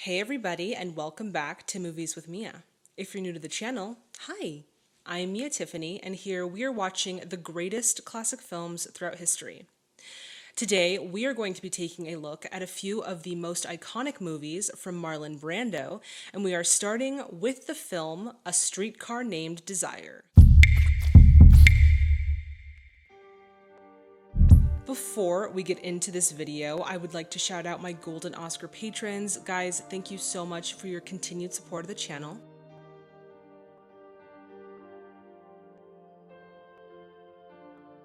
Hey everybody, and welcome back to Movies with Mia. If you're new to the channel, hi! I'm Mia Tiffany, and here we are watching the greatest classic films throughout history. Today, we are going to be taking a look at a few of the most iconic movies from Marlon Brando, and we are starting with the film A Streetcar Named Desire. Before we get into this video, I would like to shout out my Golden Oscar patrons. Guys, thank you so much for your continued support of the channel.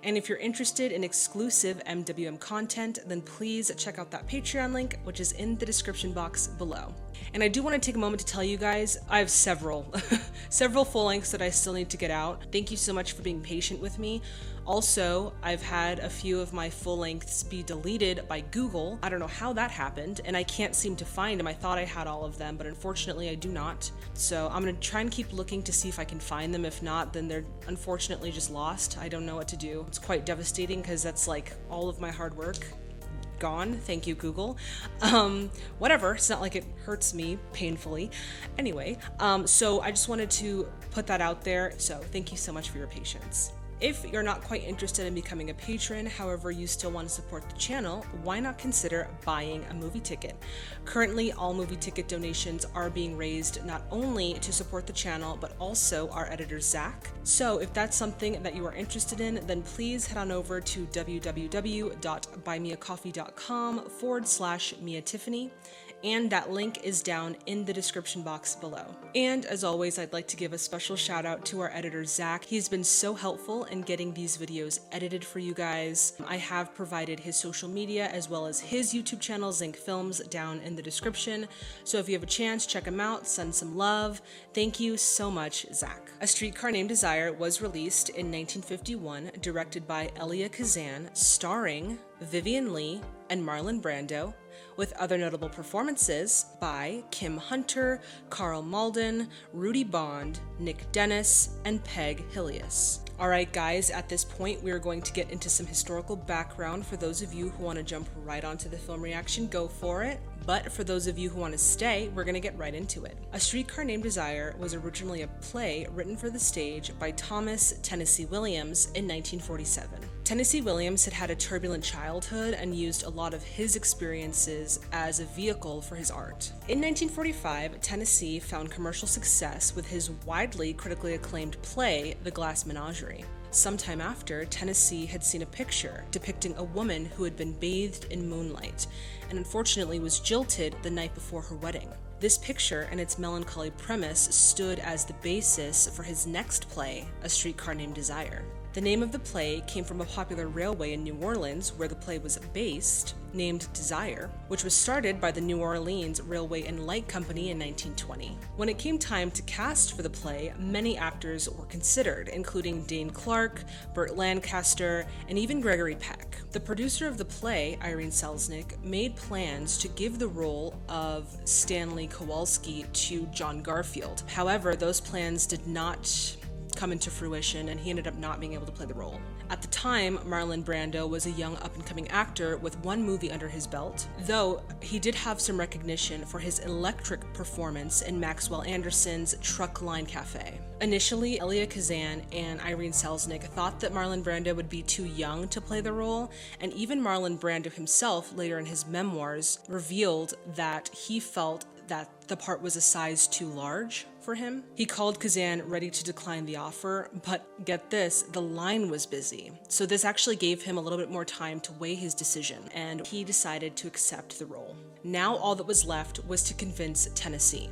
And if you're interested in exclusive MWM content, then please check out that Patreon link, which is in the description box below. And I do want to take a moment to tell you guys, I have several full lengths that I still need to get out. Thank you so much for being patient with me. Also, I've had a few of my full lengths be deleted by Google. I don't know how that happened, and I can't seem to find them. I thought I had all of them, but unfortunately I do not. So I'm gonna try and keep looking to see if I can find them. If not, then they're unfortunately just lost. I don't know what to do. It's quite devastating because that's like all of my hard work gone. Thank you, Google. Whatever, it's not like it hurts me painfully. Anyway, so I just wanted to put that out there. So thank you so much for your patience. If you're not quite interested in becoming a patron, however you still want to support the channel, why not consider buying a movie ticket? Currently, all movie ticket donations are being raised not only to support the channel, but also our editor, Zach. So if that's something that you are interested in, then please head on over to www.buymeacoffee.com/Mia Tiffany. And that link is down in the description box below. And as always, I'd like to give a special shout out to our editor, Zach. He's been so helpful in getting these videos edited for you guys. I have provided his social media as well as his YouTube channel, Zank Films, down in the description. So if you have a chance, check him out, send some love. Thank you so much, Zach. A Streetcar Named Desire was released in 1951, directed by Elia Kazan, starring Vivien Leigh and Marlon Brando, with other notable performances by Kim Hunter, Carl Malden, Rudy Bond, Nick Dennis, and Peg Hillius. Alright guys, at this point we are going to get into some historical background. For those of you who want to jump right onto the film reaction, go for it. But for those of you who want to stay, we're going to get right into it. A Streetcar Named Desire was originally a play written for the stage by Thomas Tennessee Williams in 1947. Tennessee Williams had had a turbulent childhood and used a lot of his experiences as a vehicle for his art. In 1945, Tennessee found commercial success with his widely critically acclaimed play, The Glass Menagerie. Sometime after, Tennessee had seen a picture depicting a woman who had been bathed in moonlight and unfortunately was jilted the night before her wedding. This picture and its melancholy premise stood as the basis for his next play, A Streetcar Named Desire. The name of the play came from a popular railway in New Orleans where the play was based, named Desire, which was started by the New Orleans Railway and Light Company in 1920. When it came time to cast for the play, many actors were considered, including Dane Clark, Burt Lancaster, and even Gregory Peck. The producer of the play, Irene Selznick, made plans to give the role of Stanley Kowalski to John Garfield. However, those plans did not come into fruition, and he ended up not being able to play the role. At the time, Marlon Brando was a young up-and-coming actor with one movie under his belt, though he did have some recognition for his electric performance in Maxwell Anderson's Truck Line Cafe. Initially, Elia Kazan and Irene Selznick thought that Marlon Brando would be too young to play the role, and even Marlon Brando himself, later in his memoirs, revealed that he felt that the part was a size too large for him. He called Kazan ready to decline the offer, but get this, the line was busy. So this actually gave him a little bit more time to weigh his decision, and he decided to accept the role. Now all that was left was to convince Tennessee.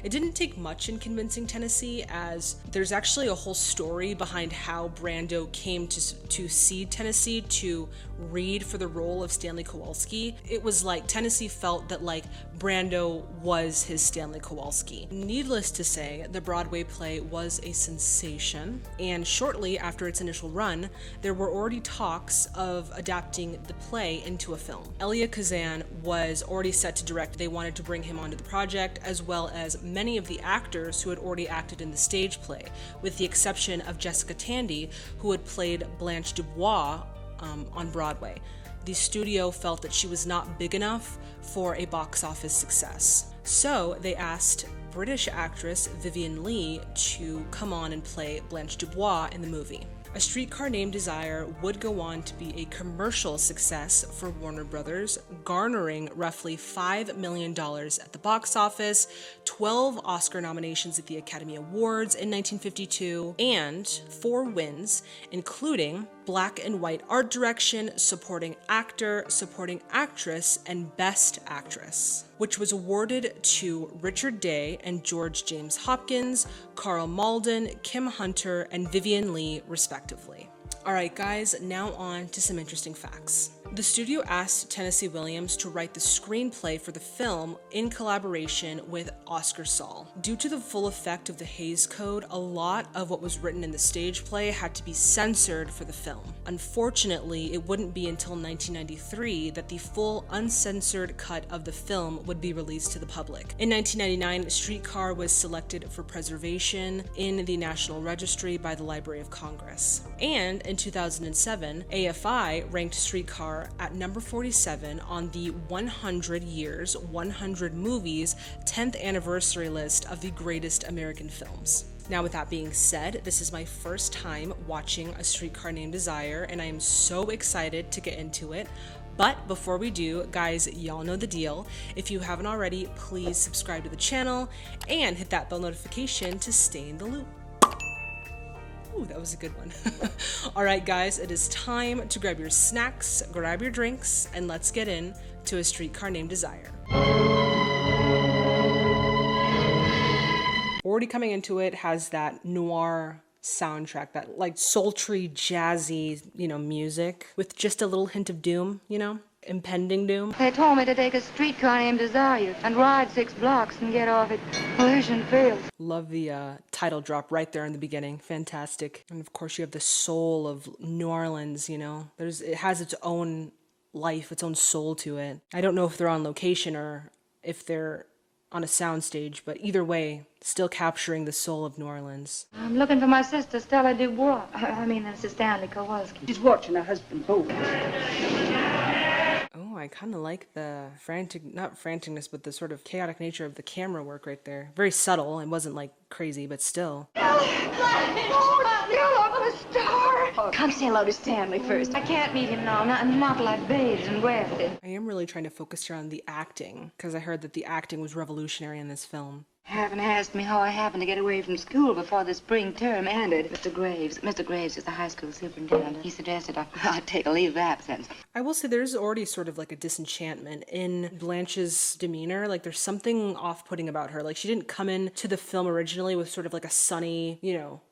It didn't take much in convincing Tennessee, as there's actually a whole story behind how Brando came to see Tennessee to read for the role of Stanley Kowalski. It was like Tennessee felt that like Brando was his Stanley Kowalski. Needless to say, the Broadway play was a sensation, and shortly after its initial run, there were already talks of adapting the play into a film. Elia Kazan was already set to direct. They wanted to bring him onto the project, as well as many of the actors who had already acted in the stage play, with the exception of Jessica Tandy, who had played Blanche Dubois on Broadway. The studio felt that she was not big enough for a box office success. So they asked British actress Vivien Leigh to come on and play Blanche Dubois in the movie. A Streetcar Named Desire would go on to be a commercial success for Warner Brothers, garnering roughly $5 million at the box office, 12 Oscar nominations at the Academy Awards in 1952, and 4 wins, including Black and White Art Direction, Supporting Actor, Supporting Actress, and Best Actress, which was awarded to Richard Day and George James Hopkins, Carl Malden, Kim Hunter, and Vivien Leigh, respectively. Alright guys, now on to some interesting facts. The studio asked Tennessee Williams to write the screenplay for the film in collaboration with Oscar Saul. Due to the full effect of the Hays Code, a lot of what was written in the stage play had to be censored for the film. Unfortunately, it wouldn't be until 1993 that the full uncensored cut of the film would be released to the public. In 1999, Streetcar was selected for preservation in the National Registry by the Library of Congress. And in 2007, AFI ranked Streetcar at number 47 on the 100 Years, 100 Movies 10th anniversary list of the greatest American films. Now, with that being said, this is my first time watching A Streetcar Named Desire, and I am so excited to get into it. But before we do, guys, y'all know the deal. If you haven't already, please subscribe to the channel and hit that bell notification to stay in the loop. Ooh, that was a good one. All right, guys, it is time to grab your snacks, grab your drinks, and let's get in to A Streetcar Named Desire. Already coming into it has that noir soundtrack, that like sultry, jazzy, music with just a little hint of doom, impending doom. They told me to take a streetcar named Desire and ride 6 blocks and get off at Pollution Fields. Love the title drop right there in the beginning. Fantastic. And of course you have the soul of New Orleans, it has its own life, its own soul to it. I don't know if they're on location or if they're on a soundstage, but either way, still capturing the soul of New Orleans. I'm looking for my sister, Stella Dubois. That's Stanley Kowalski. She's watching her husband, Bo. Oh, I kind of like the not franticness, but the sort of chaotic nature of the camera work right there. Very subtle. It wasn't like crazy, but still. Oh, you're a star! Come say hello to Stanley first. I can't meet him now, not like bathed and rested. I am really trying to focus here on the acting, because I heard that the acting was revolutionary in this film. Haven't asked me how I happened to get away from school before the spring term ended. Mr. Graves is the high school superintendent. He suggested I'd take a leave of absence. I will say there's already sort of like a disenchantment in Blanche's demeanor. Like there's something off-putting about her. Like she didn't come into the film originally with sort of like a sunny,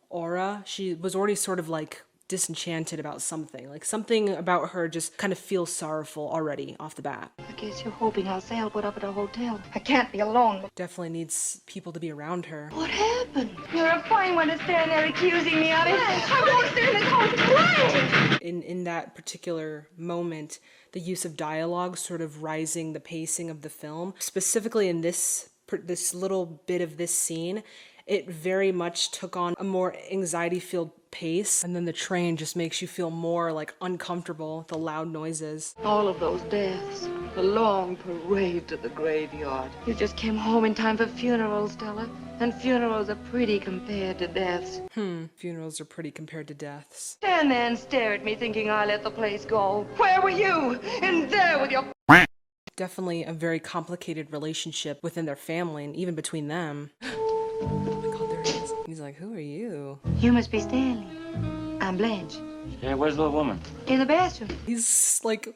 aura. She was already sort of like disenchanted about something. Like something about her just kind of feels sorrowful already off the bat. I guess you're hoping I'll say I'll put up at a hotel. I can't be alone. Definitely needs people to be around her. What happened? You're a fine one to stand there accusing me of it. I won't stay in this whole play. In that particular moment, the use of dialogue sort of rising the pacing of the film, specifically in this little bit of this scene, it very much took on a more anxiety-filled pace, and then the train just makes you feel more like uncomfortable, the loud noises. All of those deaths, the long parade to the graveyard. You just came home in time for funerals, Stella, and funerals are pretty compared to deaths. Funerals are pretty compared to deaths. Stand there and stare at me thinking I let the place go. Where were you? In there with your... Definitely a very complicated relationship within their family and even between them. Oh my God, there he is. He's like, who are you? You must be Stanley. I'm Blanche. Yeah, where's the little woman? In the bathroom. He's like,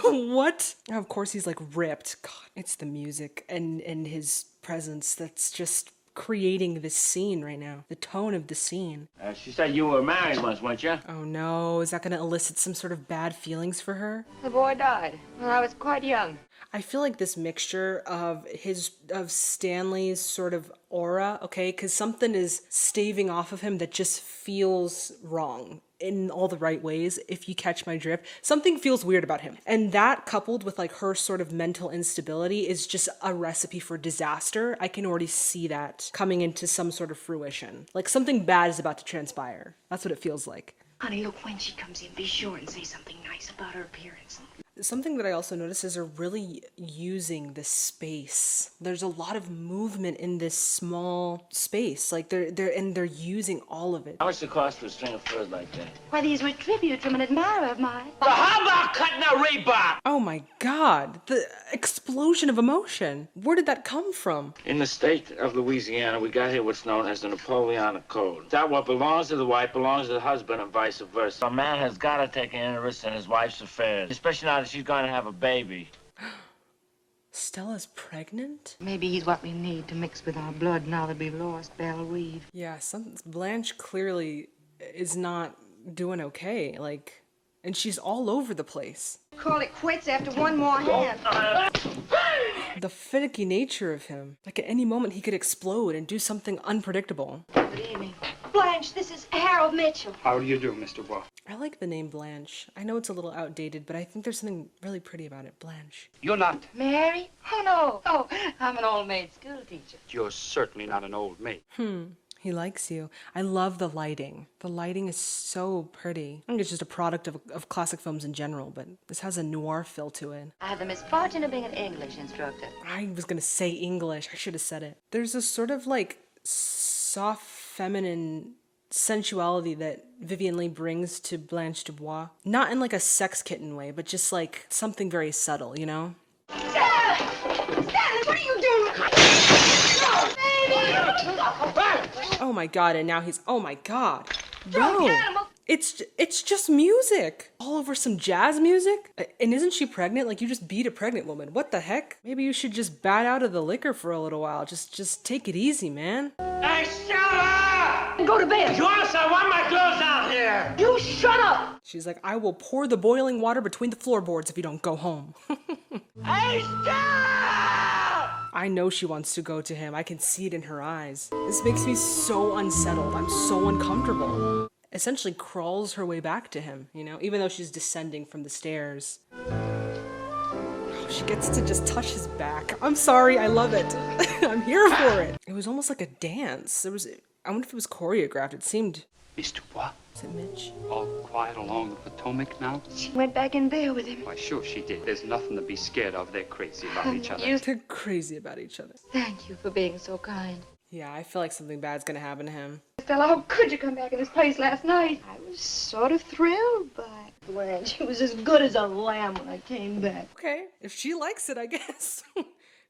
what? And of course he's like ripped. God, it's the music and his presence that's just creating this scene right now. The tone of the scene. She said you were married once, weren't you? Oh no, is that going to elicit some sort of bad feelings for her? The boy died when I was quite young. I feel like this mixture of Stanley's sort of aura, okay, because something is staving off of him that just feels wrong in all the right ways, if you catch my drift. Something feels weird about him. And that coupled with like her sort of mental instability is just a recipe for disaster. I can already see that coming into some sort of fruition. Like something bad is about to transpire. That's what it feels like. Honey, look, when she comes in, be sure and say something nice about her appearance. Something that I also notice is they're really using the space. There's a lot of movement in this small space. Like they're using all of it. How much it cost for a string of furs like that? Why, these were tribute from an admirer of mine. Well, how about cutting a Reebok? Oh my God, the explosion of emotion. Where did that come from? In the state of Louisiana, we got here what's known as the Napoleonic Code. That what belongs to the wife belongs to the husband and vice versa. A man has got to take an interest in his wife's affairs, especially now that she's going to have a baby. Stella's pregnant? Maybe he's what we need to mix with our blood now that we've lost Belle Reeve. Yeah, Blanche clearly is not doing okay. Like, and she's all over the place. Call it quits after one more hand. The finicky nature of him. Like at any moment he could explode and do something unpredictable. Good evening. Blanche, this is Harold Mitchell. How do you do, Mr. Waugh? I like the name Blanche. I know it's a little outdated, but I think there's something really pretty about it. Blanche. You're not. Mary? Oh, no. Oh, I'm an old maid school teacher. You're certainly not an old maid. He likes you. I love the lighting. The lighting is so pretty. I think it's just a product of classic films in general, but this has a noir feel to it. I have the misfortune of being an English instructor. I was gonna say English. I should have said it. There's a sort of like soft feminine sensuality that Vivien Leigh brings to Blanche Dubois. Not in like a sex kitten way, but just like something very subtle, you know? Stanley, what are you doing? No, baby! Oh my God, and now he's, oh my God. Drunk Bro, animal. it's just music. All over some jazz music? And isn't she pregnant? Like you just beat a pregnant woman. What the heck? Maybe you should just bat out of the liquor for a little while. Just take it easy, man. Hey, shut up! Go to bed. Joyce, I want my clothes out here! You shut up. She's like, I will pour the boiling water between the floorboards if you don't go home. Hey, stop! I know she wants to go to him. I can see it in her eyes. This makes me so unsettled. I'm so uncomfortable. Essentially crawls her way back to him, you know, even though she's descending from the stairs. Oh, she gets to just touch his back. I'm sorry, I love it. I'm here for it. It was almost like a dance. I wonder if it was choreographed. It seemed... Mr. Waugh? Is it Mitch? All quiet along the Potomac now? She went back in there with him. Why, sure she did. There's nothing to be scared of. They're crazy about each other. They're crazy about each other. Thank you for being so kind. Yeah, I feel like something bad's gonna happen to him. Stella, how could you come back in this place last night? I was sort of thrilled by it. Blanche, she was as good as a lamb when I came back. Okay, if she likes it, I guess.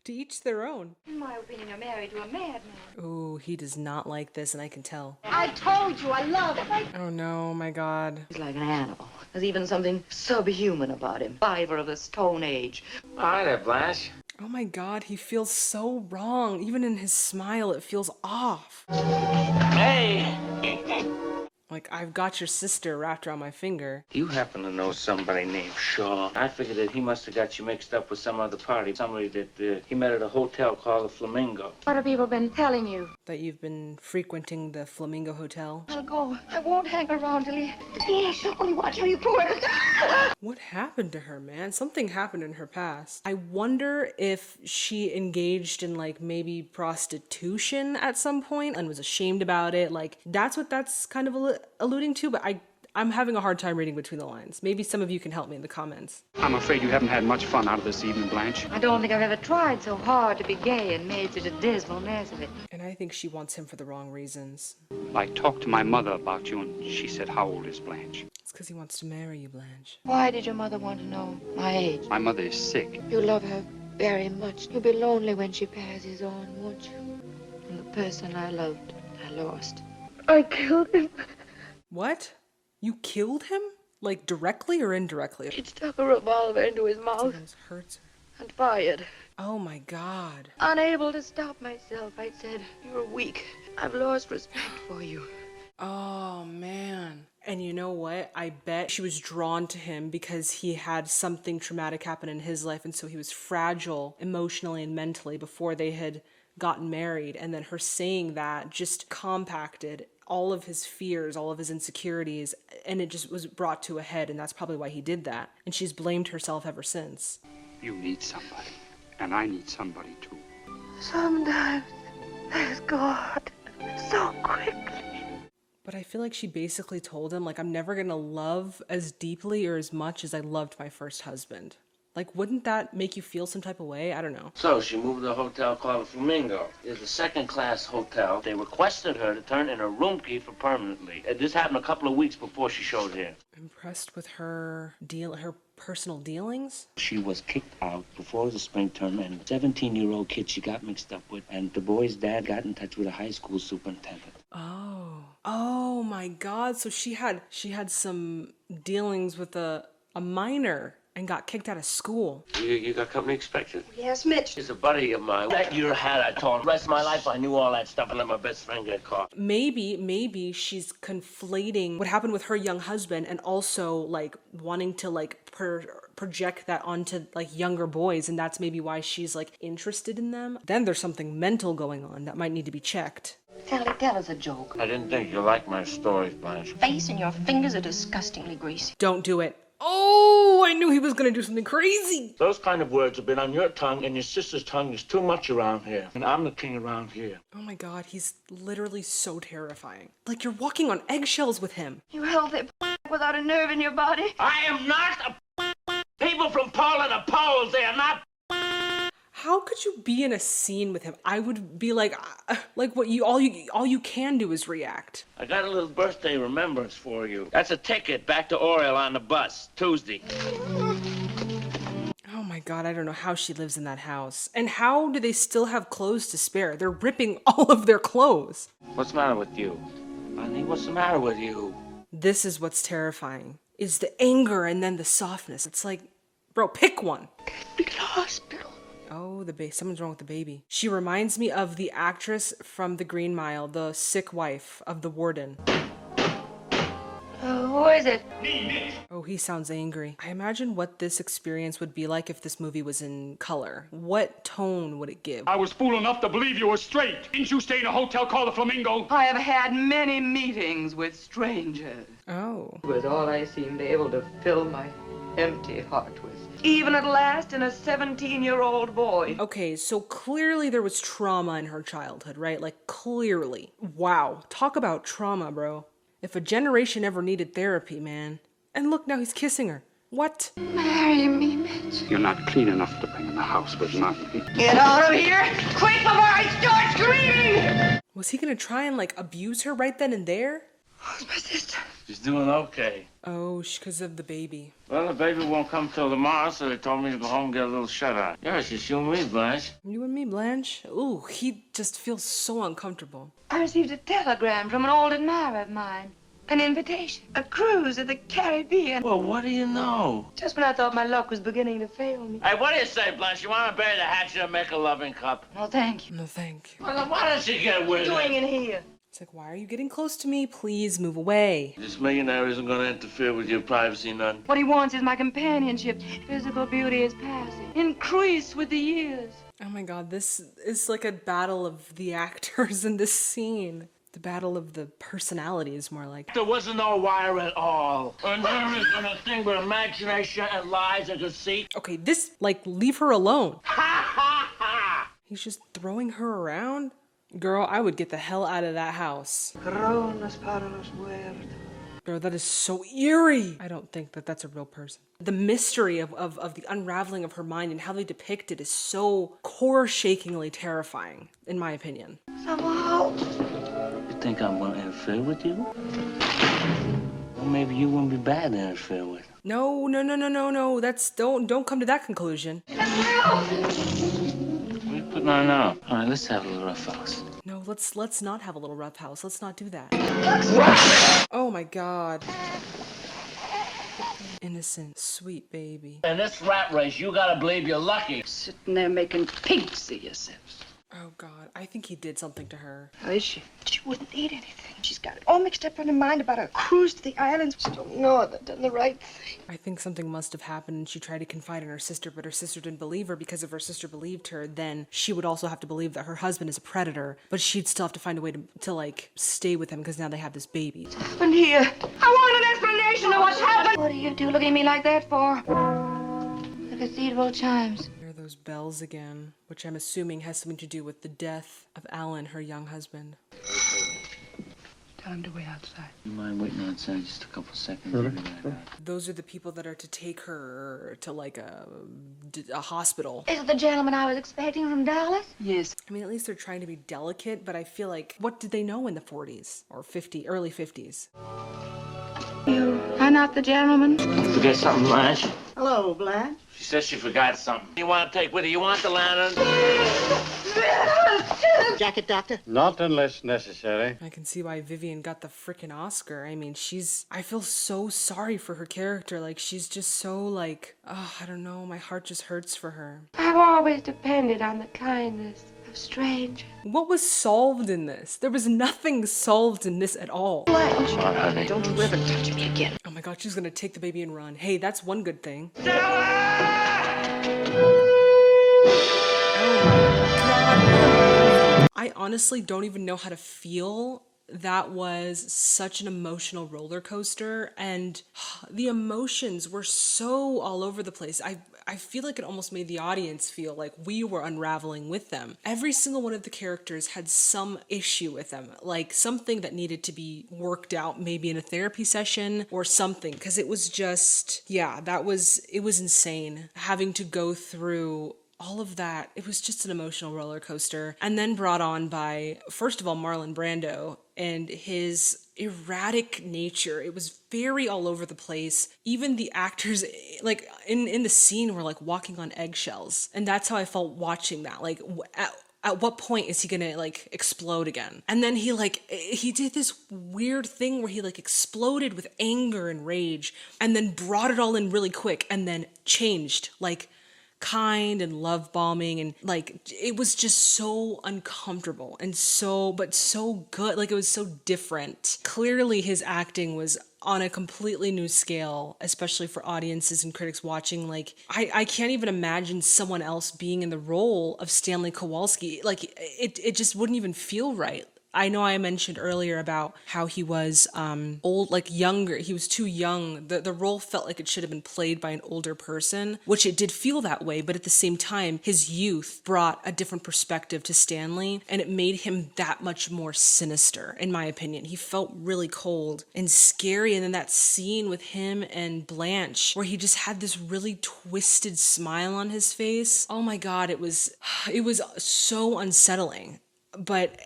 To each their own. In my opinion, you're married to a madman. Ooh, he does not like this, and I can tell. I told you I love it. Oh no, my God. He's like an animal. There's even something subhuman about him. Survivor of the Stone Age. Hi there, Blanche. Oh my God, he feels so wrong. Even in his smile, it feels off. Hey! Like, I've got your sister wrapped around my finger. Do you happen to know somebody named Shaw? I figured that he must have got you mixed up with some other party. Somebody that he met at a hotel called the Flamingo. What have people been telling you? That you've been frequenting the Flamingo Hotel. I'll go. I won't hang around till he... Yes, only watch how you pull it. What happened to her, man? Something happened in her past. I wonder if she engaged in, like, maybe prostitution at some point and was ashamed about it. Like, that's what that's kind of alluding to, but I'm having a hard time reading between the lines. Maybe some of you can help me in the comments. I'm afraid you haven't had much fun out of this evening, Blanche. I don't think I've ever tried so hard to be gay and made such a dismal mess of it. And I think she wants him for the wrong reasons. I talked to my mother about you, and she said, how old is Blanche? It's because he wants to marry you, Blanche. Why did your mother want to know my age? My mother is sick. You love her very much. You'll be lonely when she passes on, won't you? And the person I loved, I lost. I killed him. What? You killed him? Like, directly or indirectly? He stuck a revolver into his mouth Sometimes hurts. and fired. Oh my God. Unable to stop myself, I said, "You're weak. I've lost respect for you." Oh man. And you know what? I bet she was drawn to him because he had something traumatic happen in his life, and so he was fragile emotionally and mentally before they had gotten married. And then her saying that just compacted all of his fears, all of his insecurities, and it just was brought to a head, and that's probably why he did that. And she's blamed herself ever since. You need somebody, and I need somebody too. Sometimes things go hard so quickly. But I feel like she basically told him, like, I'm never gonna love as deeply or as much as I loved my first husband. Like, wouldn't that make you feel some type of way? I don't know. So she moved to a hotel called the Flamingo. It's a second-class hotel. They requested her to turn in her room key for permanently. This happened a couple of weeks before she showed here. Impressed with her personal dealings? She was kicked out before the spring term, and a 17-year-old kid she got mixed up with, and the boy's dad got in touch with a high school superintendent. Oh my God. So she had some dealings with a minor and got kicked out of school. You got company expected? Yes, Mitch. He's a buddy of mine. That year had I told him. The rest of my life I knew all that stuff and let my best friend get caught. Maybe she's conflating what happened with her young husband and also like wanting to like project that onto like younger boys, and that's maybe why she's like interested in them. Then there's something mental going on that might need to be checked. Tell us a joke. I didn't think you liked my stories, Blanche. Face and your fingers are disgustingly greasy. Don't do it. Oh, I knew he was gonna do something crazy. Those kind of words have been on your tongue, and your sister's tongue is too much around here. And I'm the king around here. Oh my God, he's literally so terrifying. Like you're walking on eggshells with him. You healthy without a nerve in your body. I am not a people from Poland are Poles. They are not. How could you be in a scene with him? I would be like what all you can do is react. I got a little birthday remembrance for you. That's a ticket back to Oriel on the bus, Tuesday. Oh my God, I don't know how she lives in that house. And how do they still have clothes to spare? They're ripping all of their clothes. What's the matter with you? Honey, what's the matter with you? This is what's terrifying, is the anger and then the softness. It's like, bro, pick one. Be to the hospital. Oh, someone's wrong with the baby. She reminds me of the actress from The Green Mile, the sick wife of the warden. Who is it? Oh, he sounds angry. I imagine what this experience would be like if this movie was in color. What tone would it give? I was fool enough to believe you were straight. Didn't you stay in a hotel called the Flamingo? I have had many meetings with strangers. Oh. It was all I seemed able to fill my empty heart with. Even at last in a 17-year-old boy. Okay, so clearly there was trauma in her childhood, right? Like, clearly. Wow. Talk about trauma, bro. If a generation ever needed therapy, man. And look, now he's kissing her. What? Marry me, Mitch. You're not clean enough to bring in the house, but not me. Get out of here! Quick before I start screaming! Was he gonna try and, like, abuse her right then and there? Who's my sister? She's doing okay. Oh, because of the baby. Well, the baby won't come till tomorrow, so they told me to go home and get a little shut-eye. Yeah, she's you and me, Blanche. You and me, Blanche? Ooh, he just feels so uncomfortable. I received a telegram from an old admirer of mine. An invitation. A cruise to the Caribbean. Well, what do you know? Just when I thought my luck was beginning to fail me. Hey, what do you say, Blanche? You want to bury the hatchet and make a loving cup? No, thank you. No, thank you. Well, then why don't you get with What are you it? doing in here? It's like, why are you getting close to me? Please move away. This millionaire isn't going to interfere with your privacy none. What he wants is my companionship. Physical beauty is passing. Increase with the years. Oh my God, this is like a battle of the actors in this scene. The battle of the personalities, more like. There wasn't no wire at all. And there isn't a thing but imagination and lies and deceit. Okay, this, like, leave her alone. Ha ha ha! He's just throwing her around. Girl, I would get the hell out of that house. Bro, that is so eerie. I don't think that that's a real person. The mystery of the unraveling of her mind and how they depict it is so core-shakingly terrifying, in my opinion. Somehow. You think I'm going to interfere with you? Well, maybe you wouldn't be bad to interfere with. No. That's, don't come to that conclusion. What are you putting on now? All right, let's have a little rough house. No, let's not have a little rough house. Let's not do that. Oh my God. Innocent, sweet baby. In this rat race, you gotta believe you're lucky. Sitting there making pigs of yourselves. Oh God, I think he did something to her. How is she? She wouldn't eat anything. She's got it all mixed up in her mind about a cruise to the islands. She don't know that done the right thing. I think something must have happened and she tried to confide in her sister, but her sister didn't believe her because if her sister believed her, then she would also have to believe that her husband is a predator, but she'd still have to find a way to like, stay with him because now they have this baby. What's happened here? I want an explanation of what's happened. What are you two looking at me like that for? The cathedral chimes. There are those bells again, which I'm assuming has something to do with the death of Alan, her young husband. Tell him to wait outside. You mind waiting outside just a couple seconds? Those are the people that are to take her to like a hospital. Is it the gentleman I was expecting from Dallas? Yes. I mean, at least they're trying to be delicate, but I feel like, what did they know in the 40s or early 50s? You are not the gentleman? Forget something, Blanche? Hello, Blanche. She says she forgot something. You want to take with you? You want the lantern? Jacket, doctor? Not unless necessary. I can see why Vivian got the frickin' Oscar. I mean, I feel so sorry for her character. Like, she's just so like, oh, I don't know, my heart just hurts for her. I've always depended on the kindness of strangers. What was solved in this? There was nothing solved in this at all. Blanche, What, honey? don't you ever touch me again. Oh my god, she's gonna take the baby and run. Hey, that's one good thing. I honestly don't even know how to feel. That was such an emotional roller coaster, and the emotions were so all over the place. I feel like it almost made the audience feel like we were unraveling with them. Every single one of the characters had some issue with them, like something that needed to be worked out, maybe in a therapy session or something, because it was just, yeah, it was insane having to go through all of that. It was just an emotional roller coaster. And then brought on by, first of all, Marlon Brando and his erratic nature. It was very all over the place. Even the actors, like in the scene, were like walking on eggshells. And that's how I felt watching that. Like, at what point is he gonna like explode again? And then he did this weird thing where he like exploded with anger and rage and then brought it all in really quick and then changed, like kind and love bombing, and like it was just so uncomfortable and so good. Like, it was so different. Clearly his acting was on a completely new scale, especially for audiences and critics watching. Like, I can't even imagine someone else being in the role of Stanley Kowalski. Like, it just wouldn't even feel right. I know I mentioned earlier about how he was old, like younger. He was too young. The role felt like it should have been played by an older person, which it did feel that way. But at the same time, his youth brought a different perspective to Stanley, and it made him that much more sinister, in my opinion. He felt really cold and scary. And then that scene with him and Blanche, where he just had this really twisted smile on his face. Oh my God, it was so unsettling. But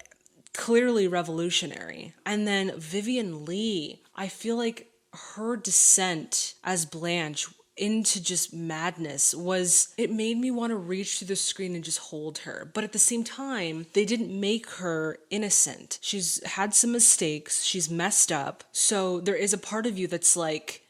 clearly revolutionary. And then Vivien Leigh, I feel like her descent as Blanche into just madness it made me want to reach through the screen and just hold her. But at the same time, they didn't make her innocent. She's had some mistakes, she's messed up. So there is a part of you that's like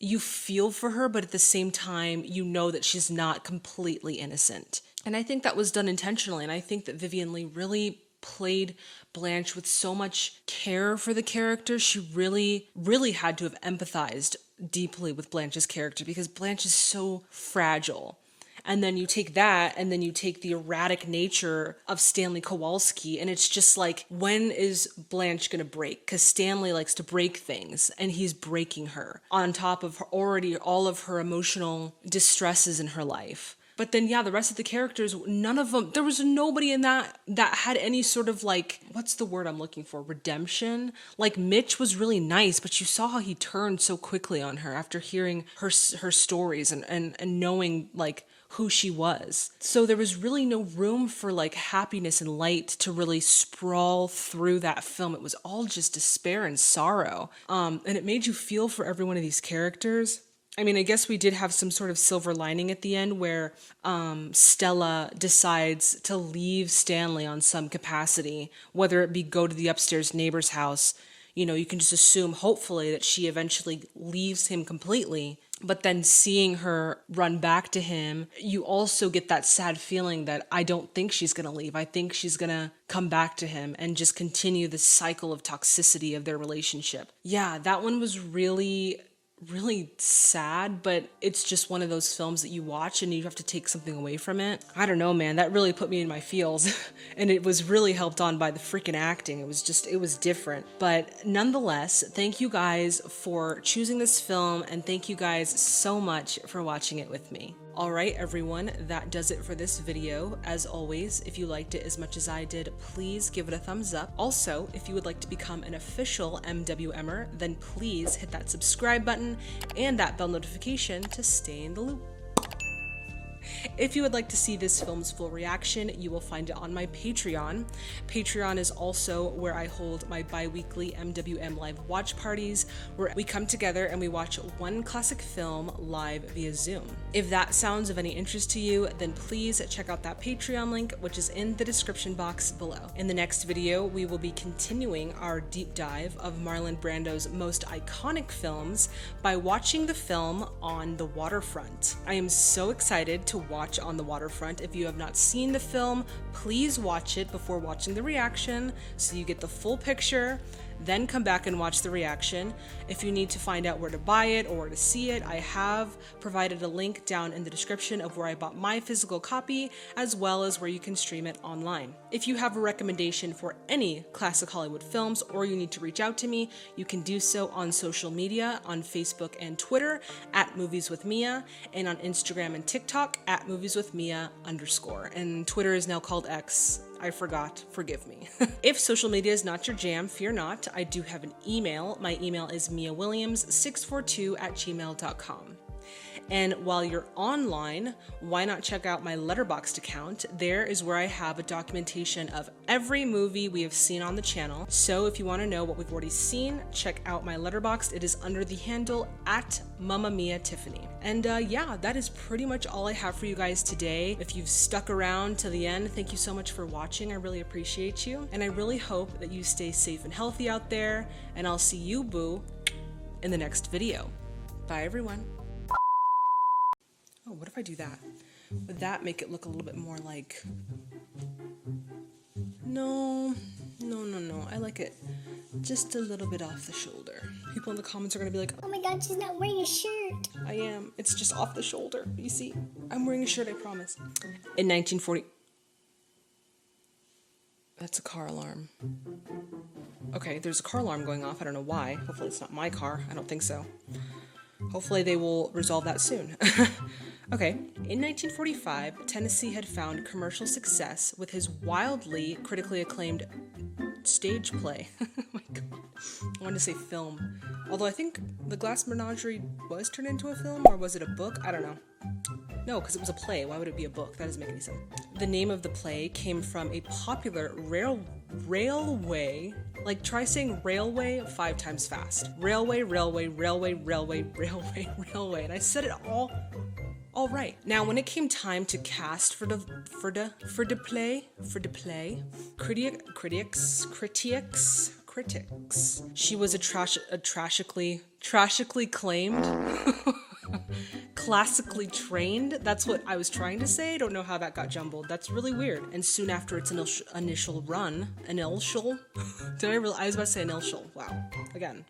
you feel for her, but at the same time, you know that she's not completely innocent. And I think that was done intentionally. And I think that Vivien Leigh really played Blanche with so much care for the character. She really, really had to have empathized deeply with Blanche's character, because Blanche is so fragile. And then you take that, and then you take the erratic nature of Stanley Kowalski, and it's just like, when is Blanche gonna break? Because Stanley likes to break things, and he's breaking her on top of already all of her emotional distresses in her life. But then, yeah, the rest of the characters, none of them, there was nobody in that had any sort of like, what's the word I'm looking for? Redemption? Like, Mitch was really nice, but you saw how he turned so quickly on her after hearing her stories and knowing like who she was. So there was really no room for like happiness and light to really sprawl through that film. It was all just despair and sorrow. And it made you feel for every one of these characters. I mean, I guess we did have some sort of silver lining at the end where Stella decides to leave Stanley on some capacity, whether it be go to the upstairs neighbor's house. You know, you can just assume, hopefully, that she eventually leaves him completely. But then seeing her run back to him, you also get that sad feeling that I don't think she's going to leave. I think she's going to come back to him and just continue the cycle of toxicity of their relationship. Yeah, that one was really sad, but it's just one of those films that you watch and you have to take something away from it. I don't know, man, that really put me in my feels. And it was really helped on by the freaking acting. It was different. But nonetheless, thank you guys for choosing this film, and thank you guys so much for watching it with me. Alright everyone, that does it for this video. As always, if you liked it as much as I did, please give it a thumbs up. Also, if you would like to become an official MWMer, then please hit that subscribe button and that bell notification to stay in the loop. If you would like to see this film's full reaction, you will find it on my Patreon. Patreon is also where I hold my bi-weekly MWM live watch parties, where we come together and we watch one classic film live via Zoom. If that sounds of any interest to you, then please check out that Patreon link, which is in the description box below. In the next video, we will be continuing our deep dive of Marlon Brando's most iconic films by watching the film On the Waterfront. I am so excited to watch On the Waterfront. If you have not seen the film, please watch it before watching the reaction so you get the full picture. Then come back and watch the reaction. If you need to find out where to buy it or where to see it, I have provided a link down in the description of where I bought my physical copy, as well as where you can stream it online. If you have a recommendation for any classic Hollywood films, or you need to reach out to me, you can do so on social media, on Facebook and Twitter at Movies with Mia, and on Instagram and TikTok at movieswithmia_. And Twitter is now called X. I forgot, forgive me. If social media is not your jam, fear not. I do have an email. My email is miawilliams642@gmail.com. And while you're online, why not check out my LetterBoxd account? There is where I have a documentation of every movie we have seen on the channel. So if you want to know what we've already seen, check out my LetterBoxd. It is under the handle at @MammaMiaTiffany. And yeah, that is pretty much all I have for you guys today. If you've stuck around to the end, thank you so much for watching. I really appreciate you. And I really hope that you stay safe and healthy out there. And I'll see you, boo, in the next video. Bye, everyone. Oh, what if I do that? Would that make it look a little bit more like... No. I like it just a little bit off the shoulder. People in the comments are gonna be like, oh my god, she's not wearing a shirt. I am. It's just off the shoulder. You see? I'm wearing a shirt, I promise. In 1940... That's a car alarm. Okay, there's a car alarm going off. I don't know why. Hopefully it's not my car. I don't think so. Hopefully they will resolve that soon. Okay, in 1945, Tennessee had found commercial success with his wildly critically acclaimed stage play. Oh my god. I wanted to say film. Although I think The Glass Menagerie was turned into a film, or was it a book? I don't know. No, because it was a play. Why would it be a book? That doesn't make any sense. The name of the play came from a popular railway. Like, try saying railway 5 times fast. Railway. And I said it all right. Now, when it came time to cast for the play, critics, she was trashically claimed. Classically trained. That's what I was trying to say. I don't know how that got jumbled. That's really weird. And soon after its initial run, I was about to say initial. Wow. Again.